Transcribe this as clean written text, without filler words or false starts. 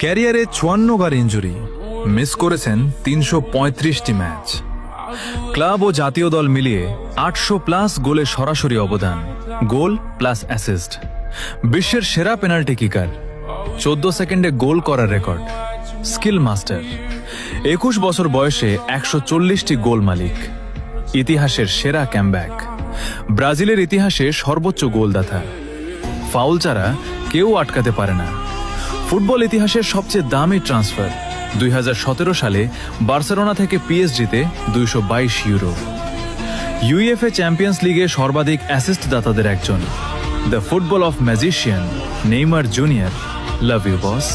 ক্যারিয়ারে 54 injury, miss করেছেন 335টি match. Club ও জাতীয় দল মিলিয়ে 800+ গোলে সরাসরি অবদান, গোল প্লাস অ্যাসিস্ট। বিশ্বের সেরা পেনাল্টি কিকার, 14 সেকেন্ডে গোল করার রেকর্ড, স্কিল মাস্টার। 21 বছর বয়সে 140টি গোল মালিক, ইতিহাসের সেরা ক্যামব্যাক, ব্রাজিলের ইতিহাসে সর্বোচ্চ গোলদাতা। ফাউল ছাড়া কেউ আটকাতে পারে না। ফুটবল ইতিহাসের সবচেয়ে দামি ট্রান্সফার, 2017 সালে বার্সেলোনা থেকে পিএসজিতে 222 ইউরো। ইউএফএ চ্যাম্পিয়ন্স লিগে সর্বাধিক অ্যাসিস্ট দাতাদের একজন, the football of magician Neymar junior. Love you boss.